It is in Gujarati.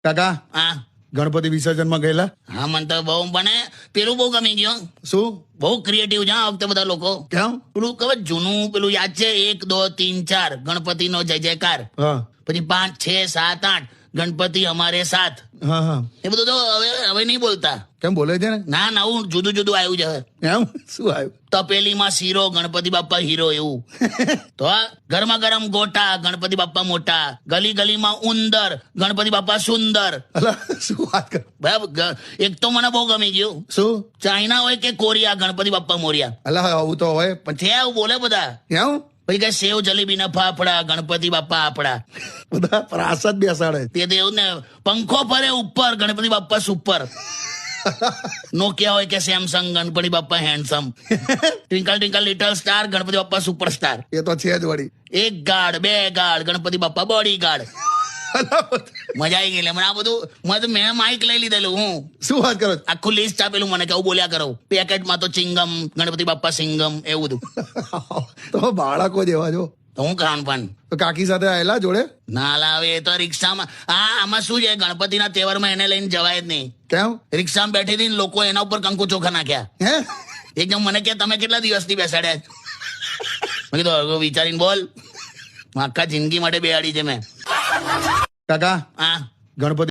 કાકા હા ગણપતિ વિસર્જનમાં ગયેલા? હા મને તો બહુ મને પેલું બહુ ગમી ગયું. શું? બહુ ક્રિએટિવ છે આ વખતે બધા લોકો. કેમ? પેલું ખબર જૂનું પેલું યાદ છે 1 2 3 4 ગણપતિનો જય જયકાર, હા પછી 5 6 7 8 ગણપતિ અમારે સાથ, હા હા. એ બધું તો હવે નહીં બોલતા. કેમ બોલે છે ને? ના નવું જુદું જુદું આવ્યું છે. એમ શું આવ્યું? તપેલીમાં શીરો ગણપતિ બાપ્પા હીરો એવું. તો આ ગરમા ગરમ ગોટા ગણપતિ બાપ્પા મોટા, ગલી ગલીમાં ઉંદર ગણપતિ બાપ્પા સુંદર. અલા શું વાત કર? બરાબર. એક તો મને બહુ ગમી ગયું, શું? ચાઇના હોય કે કોરિયા ગણપતિ બાપ્પા મોર્યા. અલા આવું તો હોય પણ છે આવું બોલે બધા. કેમ? પછી કે સેવ જલેબી ના ફાફડા ગણપતિ બાપ્પા આપડા. બધા પ્રાસાદ બેસાડે. તે તો એવું ને, પંખો ફરે ઉપર ગણપતિ બાપ્પા સુપર. નોકિયા હોય કે Samsung Ganpati Bappa handsome. Twinkle twinkle little star Ganpati Bappa superstar. એ તો છે જ વળી. 1 guard 2 guard Ganpati Bappa bodyguard. મજા આવી ગઈ. મને આ બધું મેં માઇક લઈ લીધેલું. હું શું વાત કરો છો? આખું લિસ્ટ આપેલું મને કે આવું બોલ્યા કરો. પેકેટમાં તો ચિંગમ ગણપતિ બાપ્પા સિંગમ એવું બધું. તો બાળકો જેવા છો. તો હું ખાન પાન તો કાકી સાથે આવેલા જોડે? ના લાવે એ તો રિક્ષામાં. આમાં શું છે, ગણપતિના તહેવારમાં એને લઈને જવાય જ નહીં. કેમ? રિક્ષામાં બેઠી હતી ને લોકો એના ઉપર કંકુ ચોખા નાખ્યા. હે? એકદમ મને કે તમે કેટલા દિવસથી બેસાડ્યા? મેં કીધું વિચારીને બોલ, આખા જિંદગી માટે બેહાડી છે મેં. કાકા હા ગણપતિ